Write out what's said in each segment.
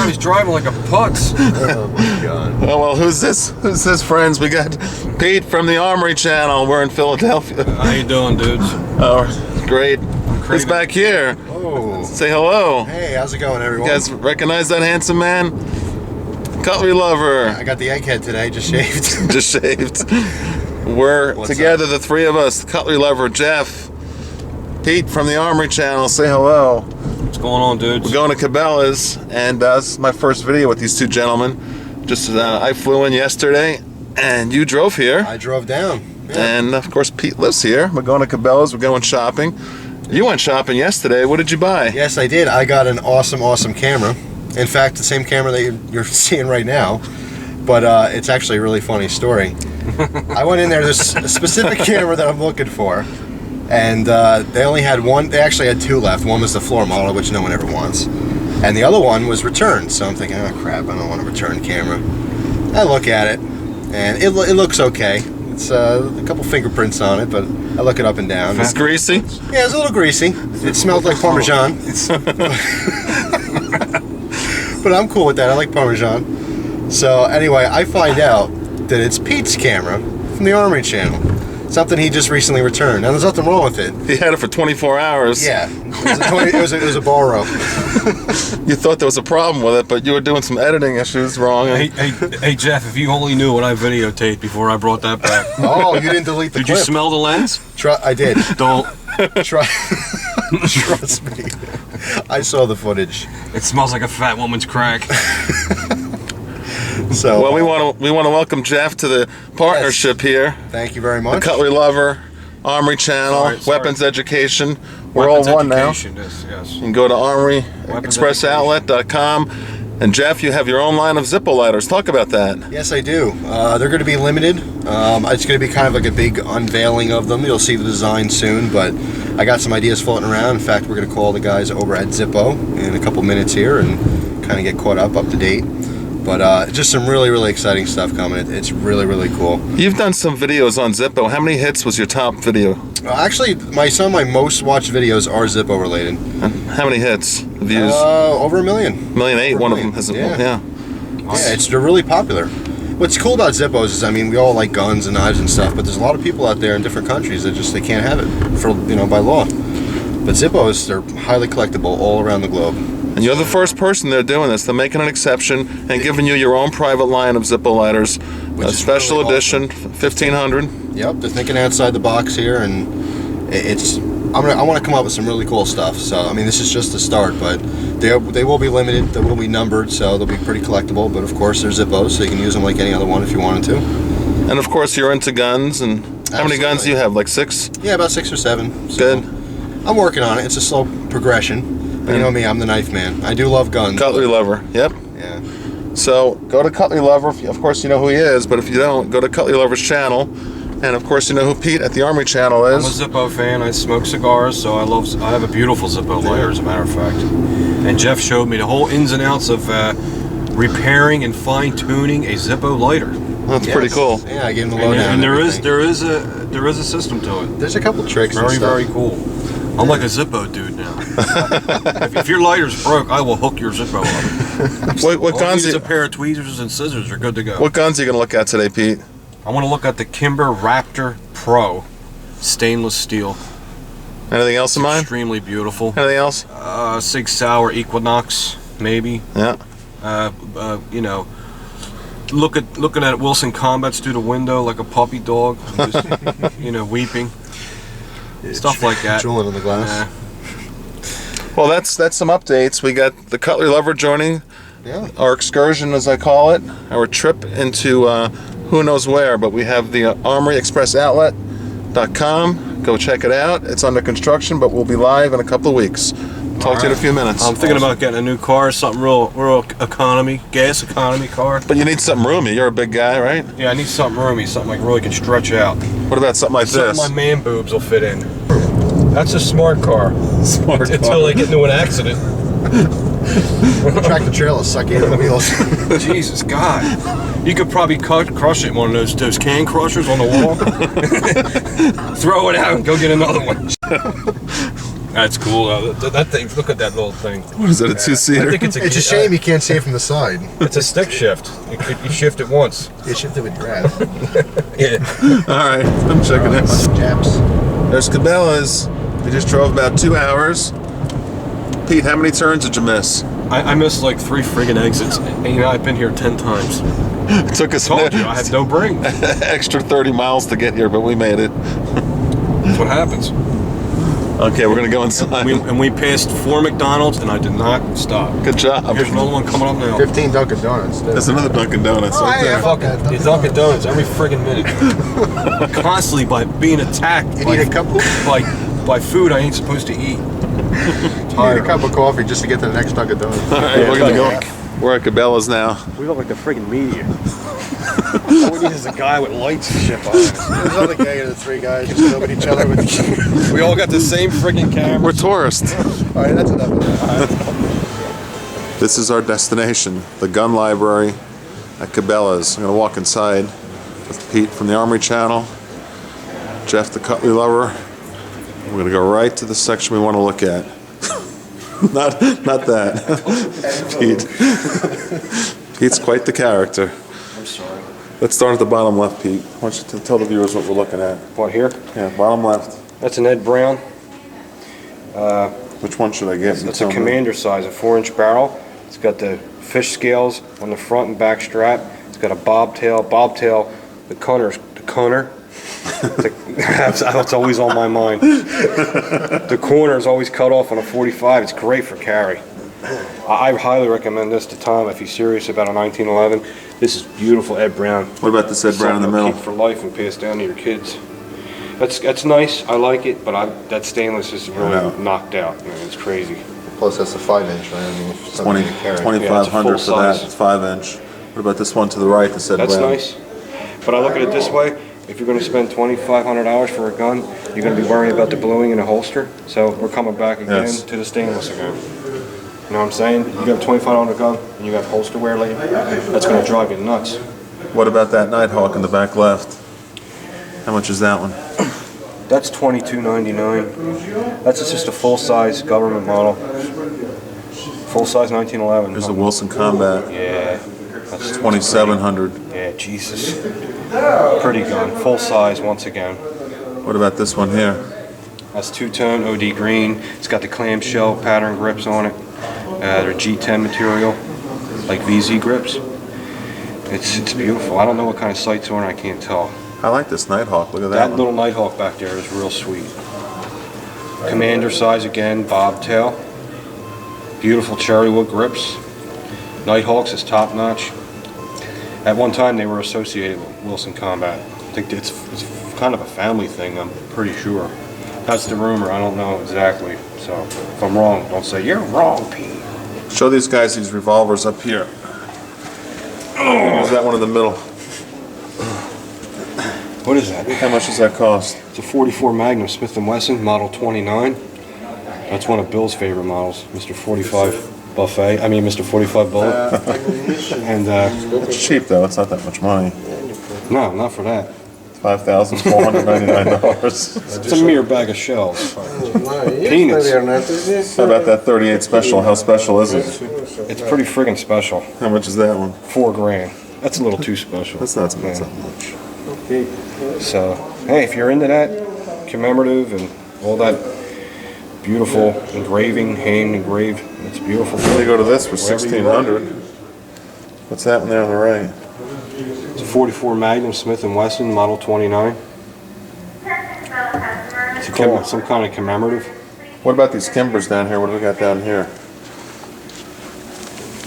He's driving like a putz. Oh my God. Oh well, who's this? Who's this, friends? We got Pete from the Armory Channel. We're in Philadelphia. How you doing, dudes? Oh, great. He's back here. Oh. Say hello. Hey, how's it going, everyone? You guys recognize that handsome man? Cutlery Lover. I got the egghead today, just shaved. Just shaved. We're What's together, up? the three of us. Cutlery Lover, Jeff, Pete from the Armory Channel. Say hello. What's going on, dudes? We're going to Cabela's, and this is my first video with these two gentlemen. Just I flew in yesterday, and you drove here. I drove down. Yeah. And of course, Pete lives here. We're going to Cabela's. We're going shopping. You went shopping yesterday. What did you buy? Yes, I did. I got an awesome camera. In fact, the same camera that you're seeing right now. But it's actually a really funny story. I went in there. There's a specific camera that I'm looking for, and they only had one. They actually had two left. One was the floor model, which no one ever wants, and the other one was returned. So I'm thinking, oh crap, I don't want a return camera. I look at it, and it looks okay. It's a couple fingerprints on it, but I look it up and down. It's greasy. Yeah, it's a little greasy. It smelled like Parmesan. But I'm cool with that. I like Parmesan. So anyway, I find out that it's Pete's camera from the Armory Channel. Something he just recently returned. Now, there's nothing wrong with it. He had it for 24 hours. Yeah. It was a borrow. You thought there was a problem with it, but you were doing some editing issues wrong. Hey, Jeff, if you only knew what I videotaped before I brought that back. Oh, you didn't delete the Did clip. you smell the lens? I did. Don't. Trust me. I saw the footage. It smells like a fat woman's crack. So, well, we want to welcome Jeff to the partnership here. Thank you very The much. Cutlery Lover, Armory Channel, Sorry. Weapons Education. We're all one now. Yes. You can go to ArmoryExpressOutlet.com. And Jeff, you have your own line of Zippo lighters. Talk about that. Yes, I do. They're going to be limited. It's going to be kind of like a big unveiling of them. You'll see the design soon, but I got some ideas floating around. In fact, we're going to call the guys over at Zippo in a couple minutes here and kind of get caught up to date. But just some really exciting stuff coming. It's really cool. You've done some videos on Zippo. How many hits was your top video? Actually, some of my most watched videos are Zippo related. How many hits? Views? Over 1 million. 1.8 million. One of them has. Yeah. Yeah. Yeah, they're really popular. What's cool about Zippos is, I mean, we all like guns and knives and stuff, but there's a lot of people out there in different countries that they can't have it for by law. But Zippos, they're highly collectible all around the globe. And you're the first person they're doing this. They're making an exception and giving you your own private line of Zippo lighters. A special really edition, 1,500. Yep, they're thinking outside the box here, and I want to come up with some really cool stuff. So I mean, this is just the start, but they will be limited. They will be numbered, so they'll be pretty collectible. But of course, they're Zippos, so you can use them like any other one if you wanted to. And of course, you're into guns. And how many guns do you have? Like 6? Yeah, about 6 or 7. So Good. I'm working on it. It's a slow progression. But you know me, I'm the knife man. I do love guns. Cutlery Lover. Yep. Yeah. So go to Cutlery Lover. Of course, you know who he is. But if you don't, go to Cutlery Lover's channel. And of course, you know who Pete at the Armory Channel is. I'm a Zippo fan. I smoke cigars, so I have a beautiful Zippo lighter, as a matter of fact. And Jeff showed me the whole ins and outs of repairing and fine-tuning a Zippo lighter. That's pretty cool. Yeah, I gave him the lowdown. And there is a system to it. There's a couple tricks. Very cool. I'm like a Zippo dude now. if your lighter's broke, I will hook your Zippo up. What guns? A pair of tweezers and scissors are good to go. What guns are you gonna look at today, Pete? I want to look at the Kimber Raptor Pro stainless steel. Anything else in mind? Extremely beautiful. Anything else? Sig Sauer Equinox, maybe. Yeah. You know, looking at Wilson Combats through the window like a puppy dog, just, weeping. Stuff like that. Drooling in the glass. Well, that's some updates. We got the Cutlery Lover joining our excursion, as I call it, our trip into who knows where, but we have the ArmoryExpressOutlet.com. Go check it out. It's under construction, but we'll be live in a couple of weeks. Talk to you in a few minutes. I'm thinking about getting a new car, something real economy, gas economy car. But you need something roomy. You're a big guy, right? Yeah, I need something roomy, something like really can stretch out. What about something like this? My man boobs will fit in. That's a smart car. Until they get into an accident. Tractor trailer suck in the wheels. Jesus God. You could probably crush it in one of those can crushers on the wall. Throw it out and go get another one. That's cool. That thing. Look at that little thing. What is it? A two-seater? I think It's a shame you can't see it from the side. It's a stick shift. You shift it once. You shift it with your ass. Yeah. All right, I'm checking it. Japs. There's Cabela's. We just drove about 2 hours. Pete, how many turns did you miss? I missed like 3 friggin' exits. And you know, I've been here 10 times. It took us Told you, I have no brain. extra 30 miles to get here, but we made it. That's what happens. Okay, we're gonna go inside. We passed 4 McDonald's and I did not stop. Good job. Here's another one coming up now. 15 Dunkin' Donuts. There's another Dunkin' Donuts right there. Fucking the Dunkin' Donuts every friggin' minute. Constantly by being attacked You need a cup by food I ain't supposed to eat. You need a cup of coffee just to get to the next Dunkin' Donuts. All right, we're gonna go. We're at Cabela's now. We look like the friggin' media. All we need is a guy with lights and shit behind us. There's another guy and the 3 guys just filming each other with the camera. We all got the same friggin' camera. We're tourists. All right, that's enough of that. This is our destination, the gun library at Cabela's. I'm gonna walk inside with Pete from the Armory Channel, Jeff the Cutlery Lover. We're gonna go right to the section we want to look at. not that. Pete. Pete's quite the character. I'm sorry. Let's start at the bottom left, Pete. Why don't you tell the viewers what we're looking at? What, here? Yeah, bottom left. That's an Ed Brown. Which one should I get? That's a commander size, a 4-inch barrel. It's got the fish scales on the front and back strap. It's got a bobtail. The corner. That's always on my mind. The corner is always cut off on a 45. It's great for carry. I highly recommend this to Tom if he's serious about a 1911. This is beautiful Ed Brown. What about this Ed Brown in the Something middle? to keep for life and pass down to your kids. That's nice. I like it, but that stainless is really knocked out. Man, it's crazy. Plus, that's a 5-inch, right? I mean, if something you carry. 2,500 for that. It's 5-inch. What about this one to the right that said That's Brown? nice. But I look at it this way. If you're going to spend $2,500 for a gun, you're going to be worrying about the bluing in a holster. So we're coming back again to the stainless again. You know what I'm saying? You got a $2,500 gun and you got holster wear later. That's going to drive you nuts. What about that Nighthawk in the back left? How much is that one? That's $22.99. That's just a full-size government model. Full-size 1911. There's a Wilson Combat. Yeah. That's 2,700. Yeah, Jesus. Pretty gun. Full size once again. What about this one here? That's 2-tone OD green. It's got the clamshell pattern grips on it. They're G10 material, like VZ grips. It's beautiful. I don't know what kind of sights on it. I can't tell. I like this Nighthawk. Look at that That one. little Nighthawk back there is real sweet. Commander size again, bobtail. Beautiful cherry wood grips. Nighthawks is top notch. At one time they were associated with Wilson Combat. I think it's kind of a family thing, I'm pretty sure. That's the rumor, I don't know exactly. So if I'm wrong, don't say, you're wrong, Pete. Show these guys these revolvers up here. There's that one in the middle. What is that? How much does that cost? It's a 44 Magnum Smith & Wesson, model 29. That's one of Bill's favorite models, Mr. 45 Buffet. I mean, Mr. 45 Bullet. And It's cheap though. It's not that much money. no, not for that. $5,499. It's a mere bag of shells. Peanuts. How about that 38 special? How special is it? It's pretty friggin' special. How much is that one? $4,000. That's a little too special. That's not Yeah. that much. So, hey, if you're into that, commemorative and all that beautiful engraving, hand engraved, it's beautiful. They go to this for Wherever you want. $1,600. What's that one there on the right? It's a 44 Magnum Smith & Wesson, model 29. It's some kind of commemorative. What about these Kimbers down here? What do we got down here?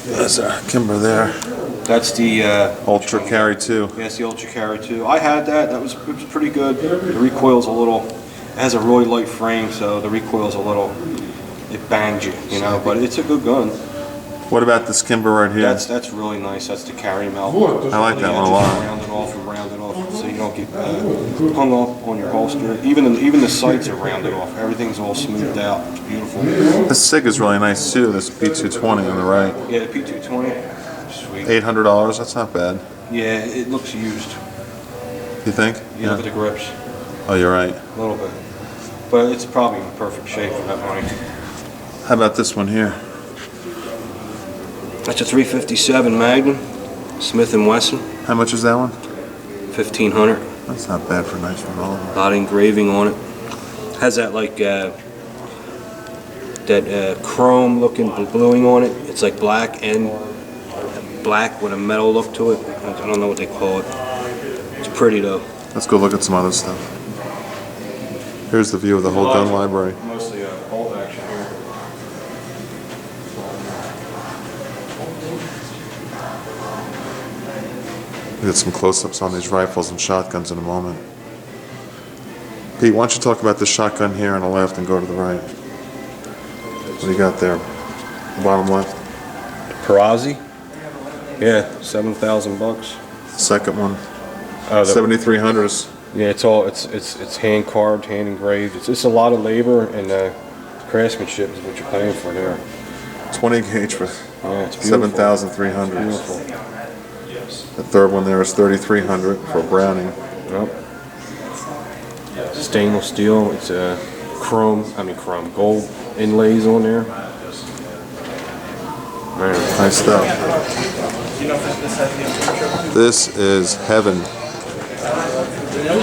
There's a Kimber there. That's the Ultra Carry 2. Yes, the Ultra Carry 2. I had that. It was pretty good. The recoil's a little. It has a really light frame, so the recoil's a little. It bangs you know. But it's a good gun. What about this Kimber right here? That's really nice. That's the carry mount. I like that one a lot. Round it off, so you don't get hung up on your holster. Even the sights are rounded off. Everything's all smoothed out. It's beautiful. This SIG is really nice too. This P220 on the right. Yeah, the P220. Sweet. $800. That's not bad. Yeah, it looks used. You think? You look at the grips. Oh, you're right. A little bit. But it's probably in perfect shape for that money. How about this one here? That's a 357 Magnum, Smith & Wesson, How much is that one? 1500. That's not bad for a nice revolver. A lot of engraving on it. Has that like chrome looking bluing on it. It's like black with a metal look to it. I don't know what they call it. It's pretty though. Let's go look at some other stuff. Here's the view of the whole gun library. Mostly bolt action here. We'll get some close-ups on these rifles and shotguns in a moment. Pete, why don't you talk about this shotgun here on the left and go to the right? What do you got there? Bottom left. Perazzi? Yeah, $7,000. Second one. 7,300s. Yeah, it's hand carved, hand engraved. It's a lot of labor and craftsmanship is what you're paying for there. 20 gauge for Yeah, it's beautiful. 7,300. Beautiful. The third one there is 3,300 for a Browning. Yep. Stainless steel. It's gold inlays on there. Man. Nice stuff. This is heaven.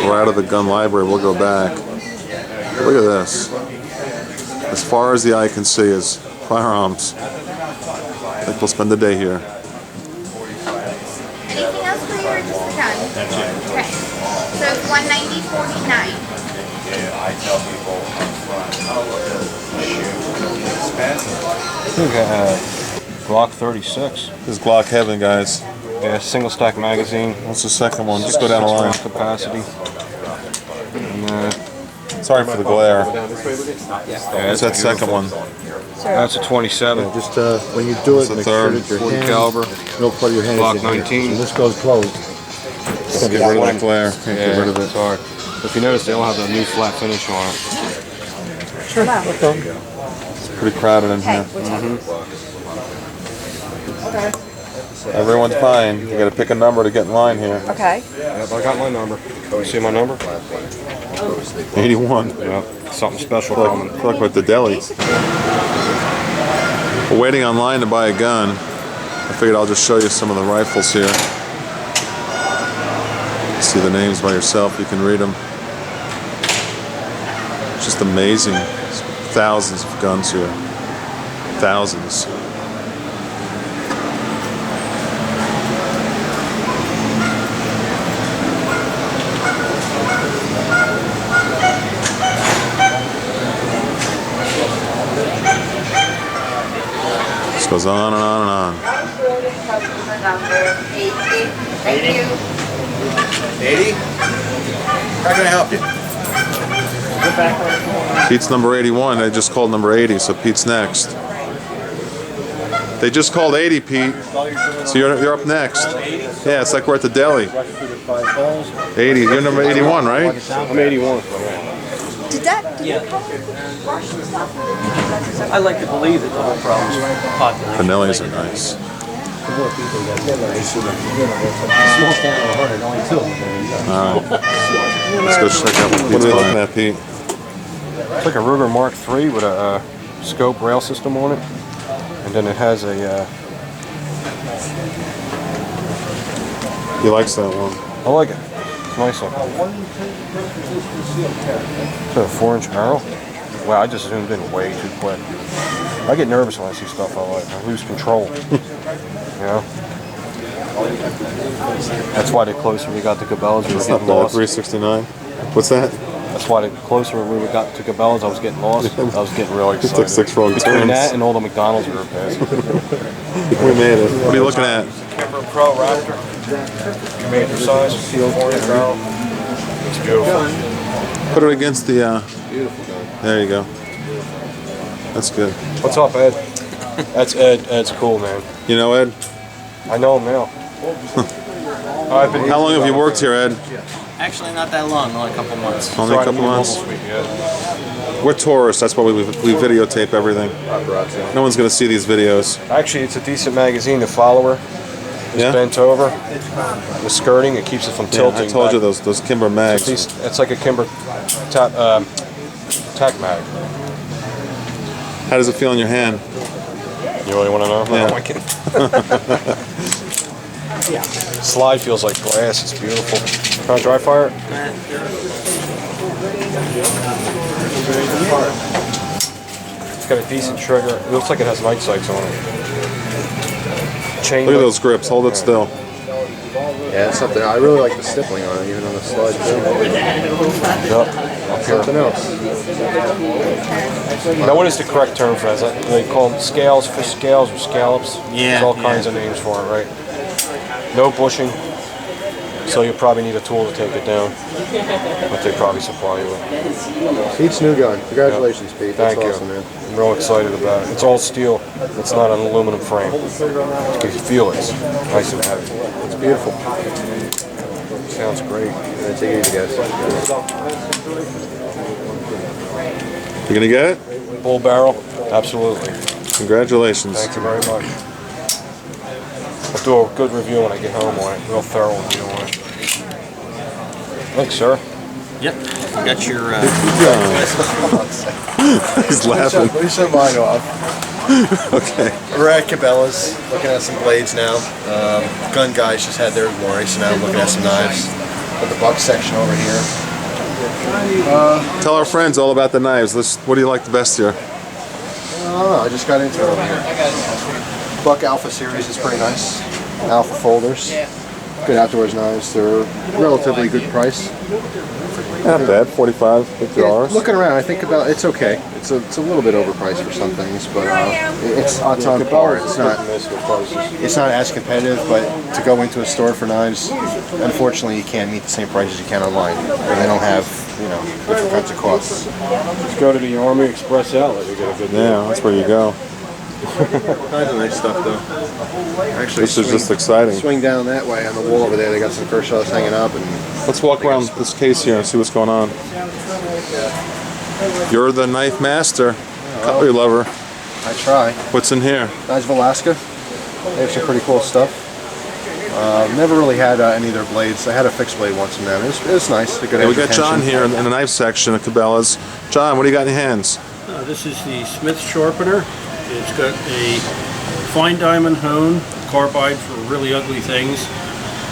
We're out of the gun library. We'll go back. Look at this. As far as the eye can see is firearms. I think we'll spend the day here. Anything else for you or just the gun? Okay. So it's $190.49. Glock 36. This is Glock heaven, guys. Yeah, single stack magazine. What's the second one? Just go down the line. 6 round capacity. And, Sorry for the glare. yeah, What's that second one? that's a 27. Just when you do it, That's the make third. sure that your 40 hand, caliber. no part of your hand Glock is in here. 19. When this goes closed, Let's get rid of that glare. Can't get rid of it. Sorry. If you notice, they all have a new flat finish on it. It's pretty crowded in here. Everyone's fine. You gotta pick a number to get in line here. Okay. Yep, I got my number. You see my number? 81. Yep. Something special coming. Look like the deli. We're waiting online to buy a gun. I figured I'll just show you some of the rifles here. See the names by yourself, you can read them. It's just amazing. There's thousands of guns here. Thousands. This goes on and on and on. Thank you. 80? How can I help you? Pete's number 81. They just called number 80, so Pete's next. They just called 80, Pete. So you're up next. Yeah, it's like we're at the deli. 80. You're number 81, right? I'm 81. Did you come Russian stuff? I like to believe that the whole problem is population. Vanillas are nice. Small town of 100, only two. Let's go check out what Pete's looking at, Pete. It's like a Ruger Mark III with a scope rail system on it. And then it has a... He likes that one. I like it. It's nice one. It's a 4-inch barrel. Wow, I just zoomed in way too quick. I get nervous when I see stuff I like. I lose control. You know? That's why the closer we got to Cabela's, we were It's not getting bad. lost. 369. What's that? That's why the closer we got to Cabela's, I was getting lost. I was getting really Just excited. took 6 wrong Between turns. that and all the McDonald's we were passing. We made it. What are you looking at? Kimber Pro Raptor. Major size, 4-inch barrel. It's beautiful. Put it against the... Beautiful gun. There you go. That's good. What's up, Ed? That's Ed. Ed's cool, man. You know, Ed? I know him now. How long have you worked here, Ed? Actually, not that long, only a couple months. Only a couple months? We're tourists. That's why we videotape everything. No one's going to see these videos. Actually, it's a decent magazine. The follower is Yeah? bent over. The skirting, it keeps it from Yeah, tilting. I told you back. those Kimber mags. It's like a Kimber top Tech Mag. How does it feel in your hand? You really want to know? Yeah. No, I can't. Slide feels like glass. It's beautiful. Trying to dry fire it? It's got a decent trigger. It looks like it has night sights on it. Chain Look at those grips. Hold it still. Yeah, it's something. I really like the stippling on it, even on the slide too. Yep. Something else. Now, what is the correct term for that? Is that, they call them scales, fish scales, or scallops? Yeah, There's all kinds of names for it, right? No bushing, so you probably need a tool to take it down, but they probably supply you with. Pete's new gun. Congratulations, Pete. Thank That's you. awesome, man. I'm real excited about it. It's all steel. It's not an aluminum frame. You can feel it. It's nice and heavy. It's beautiful. Sounds great. Take it easy, guys. You gonna get it? Bull barrel? Absolutely. Congratulations. Thank you very much. I'll do a good review when I get home on it. Real thorough review on it. Thanks, sir. Yep. You got your. He's laughing. Let me show mine off. Okay. We're at Cabela's, looking at some blades now. Gun guys just had theirs warranty, so now I'm looking at some knives. Got the buck section over here. Tell our friends all about the knives. What do you like the best here? I don't know, I just got into it over here. Buck Alpha series is pretty nice. Alpha folders. Good outdoors knives. They're relatively good price. Not bad. $45, $50. Looking around, I think about it's okay. It's a little bit overpriced for some things, but it's on par. It's not as competitive, but to go into a store for knives, unfortunately, you can't meet the same prices you can online. They don't have, different kinds of costs. Just go to the Army Express outlet. You get a good deal. Yeah, that's where you go. Kinds of nice stuff, though. Actually, This is just exciting. Swing down that way on the wall over there. They got some Kershaws hanging up, and Let's walk around this case here and see what's going on. You're the knife master, cutlery lover. I try. What's in here? Knives of Alaska. They have some pretty cool stuff. Never really had any of their blades. I had a fixed blade once from them. It was nice. A good Yeah, we got retention. John here in the knife section at Cabela's. John, what do you got in your hands? This is the Smith sharpener. It's got a fine diamond hone, carbide for really ugly things,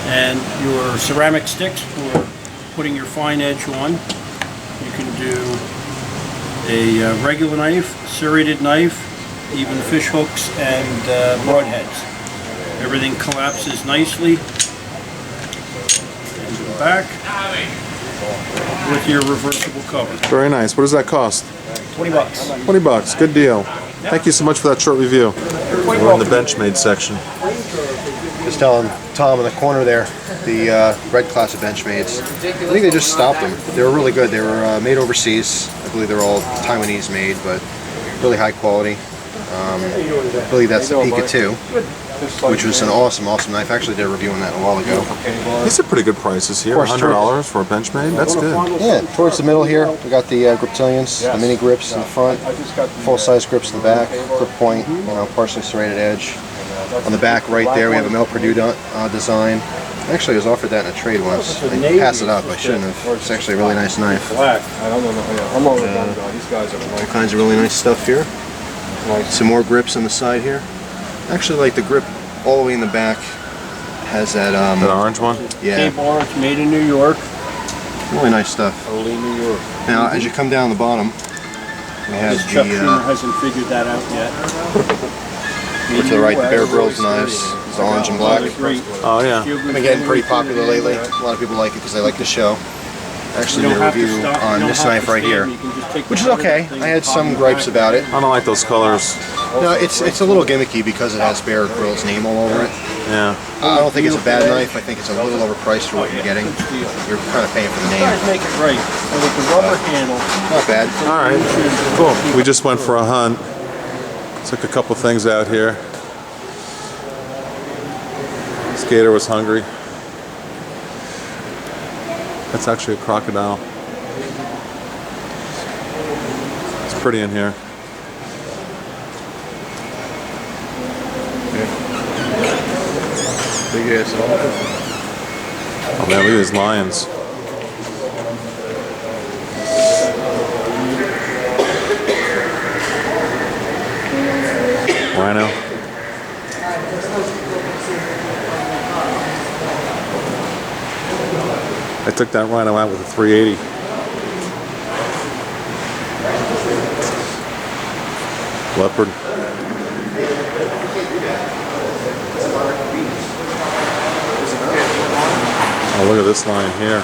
and your ceramic sticks for putting your fine edge on. You can do a regular knife, serrated knife, even fish hooks and broadheads. Everything collapses nicely. And the back with your reversible cover. Very nice. What does that cost? 20 bucks. 20 bucks. Good deal. Thank you so much for that short review. We're in the Benchmade section. Just telling Tom in the corner there, the red class of Benchmades. I think they just stopped them. They were really good. They were made overseas. I believe they're all Taiwanese made, but really high quality. I believe that's the Pika 2, which was an awesome knife. I actually did a review on that a while ago. These are pretty good prices here. Of course, $100 for a Benchmade. That's good. Yeah, towards the middle here, we got the Griptillions, the mini grips in the front, full-size grips in the back, grip point, partially serrated edge. On the back right there, we have a Mel Purdue design. Actually, I was offered that in a trade once. I passed it up. I shouldn't have. It's actually a really nice knife. Black. I don't know. Yeah, I'm over the These guys are All kinds of really nice stuff here. Some more grips on the side here. Actually, like the grip all the way in the back has that. That orange one? Yeah, Cape Orange, made in New York. really nice stuff. Only New York. Now, as you come down the bottom, we have Chuck the. Schumer hasn't figured that out yet. To the right, the Bear Grylls knives. It's orange and black. Oh, yeah. Been getting pretty popular lately. A lot of people like it because they like the show. Actually, did a review on this knife right here, which is okay. I had some gripes about it. I don't like those colors. No, it's a little gimmicky because it has Bear Grylls' name all over it. Yeah. I don't think it's a bad knife. I think it's a little overpriced for what you're getting. You're kind of paying for the name. Make it right. So with the rubber handle, Not bad. All right. Cool. We just went for a hunt. Took a couple things out here. Skater was hungry. That's actually a crocodile. It's pretty in here. Big ass. Oh man, look at these lions. Rhino. I took that Rhino out with a 380. Leopard. Oh, look at this line here.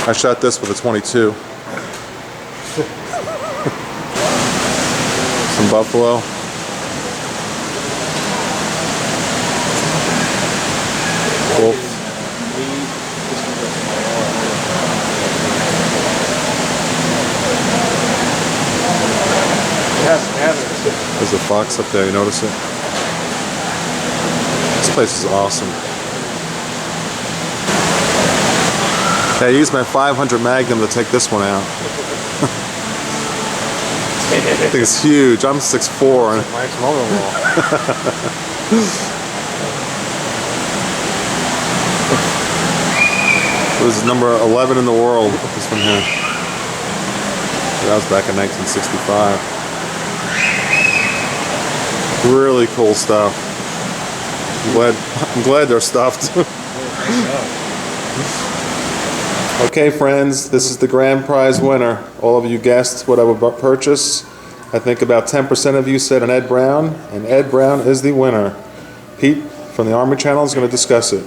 I shot this with a 22. Some buffalo. Wolf. There's a fox up there, you notice it? This place is awesome. Yeah, I used my 500 Magnum to take this one out. I think it's huge. I'm 6'4". Mike's mother-in-law. It was number 11 in the world, this one here. That was back in 1965. Really cool stuff. I'm glad they're stuffed. Okay, friends, this is the grand prize winner. All of you guessed what I would purchase. I think about 10% of you said an Ed Brown, and Ed Brown is the winner. Pete from the Army Channel is going to discuss it.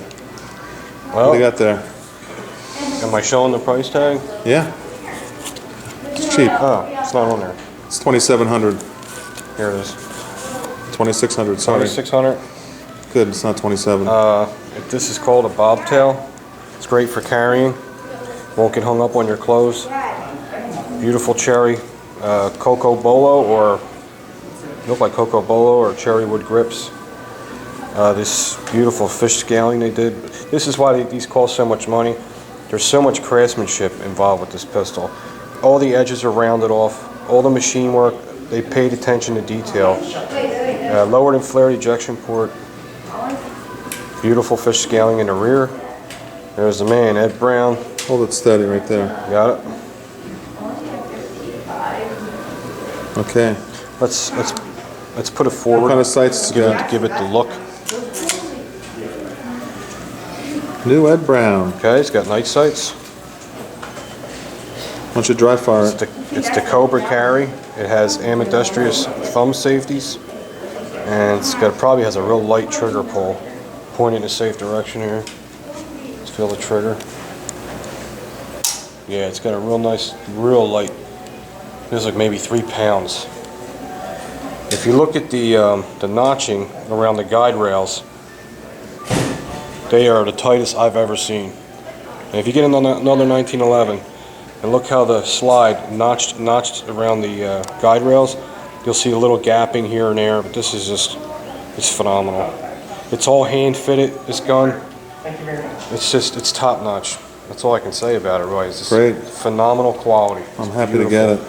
What do you got there? Am I showing the price tag? Yeah. It's cheap. Oh, it's not on there. It's 2,700. Here it is. 2,600, sorry. 2,600. Good, it's not 27. This is called a bobtail. It's great for carrying. Won't get hung up on your clothes. Beautiful cherry cocoa bolo, or look like cocoa bolo or cherry wood grips. This beautiful fish scaling they did. This is why these cost so much money. There's so much craftsmanship involved with this pistol. All the edges are rounded off. All the machine work, they paid attention to detail. Lowered and flared ejection port. Beautiful fish scaling in the rear. There's the man, Ed Brown. Hold it steady right there. Got it. Okay. Let's put it forward. What kind of sights give it the look. New Ed Brown. Okay, it's got night sights. Why don't you dry fire it? It's the Cobra carry. It has ambidextrous thumb safeties, and probably has a real light trigger pull, pointing in a safe direction here. Let's feel the trigger. Yeah, it's got a real nice, real light. It's like maybe 3 pounds. If you look at the notching around the guide rails, they are the tightest I've ever seen. And if you get another 1911 and look how the slide notched around the guide rails, you'll see a little gapping here and there, but this is it's phenomenal. It's all hand fitted, this gun. It's top notch. That's all I can say about it, really. It's just great. Phenomenal quality. I'm happy to get it.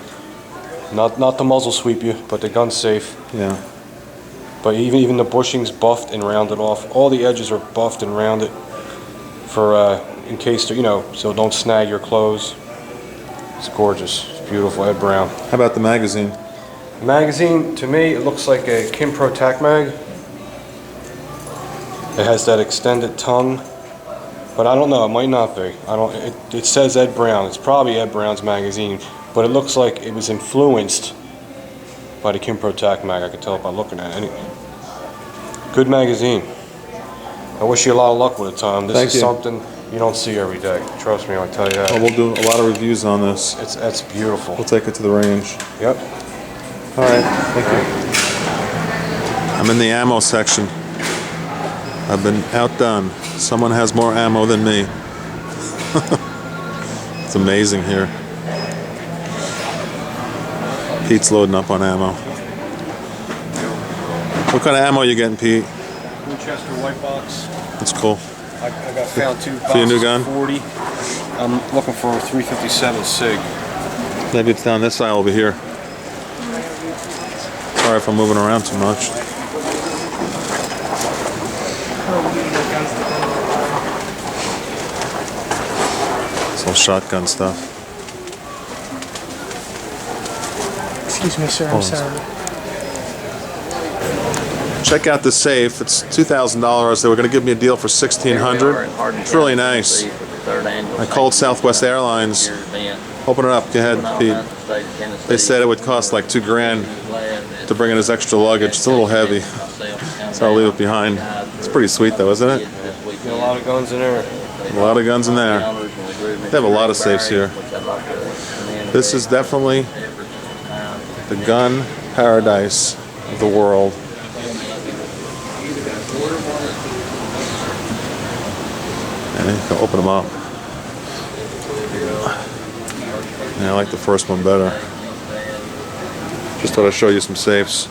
Not to muzzle sweep you, but the gun's safe. Yeah. But even the bushing's buffed and rounded off. All the edges are buffed and rounded for in case so don't snag your clothes. It's gorgeous. It's beautiful. Ed Brown. How about the magazine? The magazine, to me, it looks like a Kimber Tac Mag. It has that extended tongue, but I don't know. It might not be. It says Ed Brown. It's probably Ed Brown's magazine, but it looks like it was influenced by the Kimber Tac Mag. I could tell by looking at it. Good magazine. I wish you a lot of luck with it, Tom. This is something you don't see every day. Trust me, I'll tell you that. Oh, we'll do a lot of reviews on this. It's beautiful. We'll take it to the range. Yep. All right, thank you. I'm in the ammo section. I've been outdone. Someone has more ammo than me. It's amazing here. Pete's loading up on ammo. What kind of ammo are you getting, Pete? Winchester white box. That's cool. I got found 2 boxes For your new gun? of 40. I'm looking for a 357 SIG. Maybe it's down this aisle over here. Sorry if I'm moving around too much. It's all shotgun stuff. Excuse me, sir, I'm sorry. Check out the safe. It's $2,000. They were going to give me a deal for $1,600. It's really nice. I called Southwest Airlines. Open it up. Go ahead, Pete. They said it would cost like $2 grand to bring in as extra luggage. It's a little heavy, so I'll leave it behind. It's pretty sweet though, isn't it? Got a lot of guns in there. A lot of guns in there. They have a lot of safes here. This is definitely the gun paradise of the world. And you can open them up. Yeah, I like the first one better. Just thought I'd show you some safes.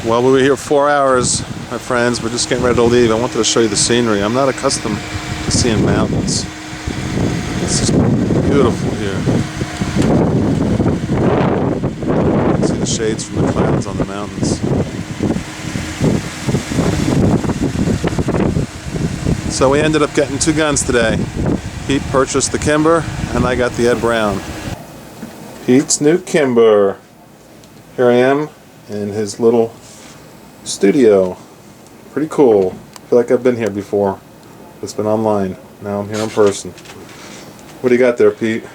Well, we were here 4 hours, my friends. We're just getting ready to leave. I wanted to show you the scenery. I'm not accustomed to seeing mountains. It's just beautiful here. See the shades from the clouds on the mountains. So we ended up getting 2 guns today. Pete purchased the Kimber, and I got the Ed Brown. Pete's new Kimber. Here I am in his little studio. Pretty cool. I feel like I've been here before. It's been online. Now I'm here in person. What do you got there, Pete?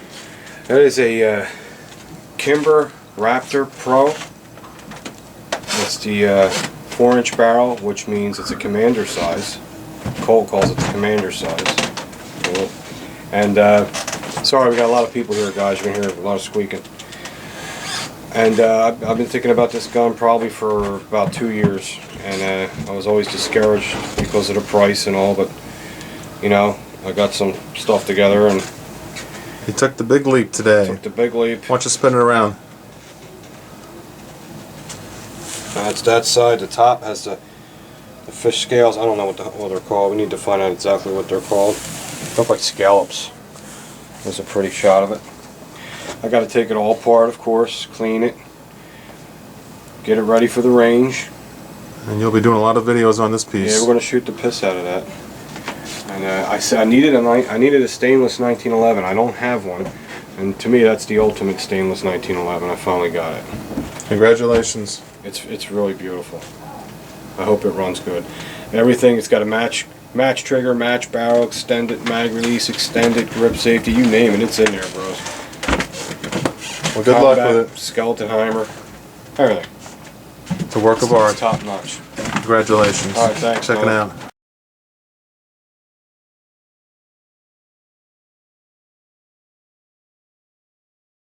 That is a Kimber Raptor Pro. It's the 4-inch barrel, which means it's a commander size. Cole calls it the commander size. Cool. And sorry, we got a lot of people here, guys. You're gonna hear a lot of squeaking. And I've been thinking about this gun probably for about 2 years, and I was always discouraged because of the price and all. But you know, I got some stuff together and He took the big leap today. took the big leap. Why don't you spin it around? That's that side. The top has the fish scales. I don't know what they're called. We need to find out exactly what they're called. Look like scallops. There's a pretty shot of it. I got to take it all apart, of course, clean it, get it ready for the range. And you'll be doing a lot of videos on this piece. Yeah, we're going to shoot the piss out of that. And I said I needed a stainless 1911. I don't have one, and to me that's the ultimate stainless 1911. I finally got it. Congratulations. It's really beautiful. I hope it runs good. Everything, it's got a match trigger, match barrel, extended mag release, extended grip safety, you name it, it's in there, bros. Well, good luck with it. Skeleton Heimer, everything. It's a work of art. Top notch. Congratulations. All right, thanks. Check it Noah. out.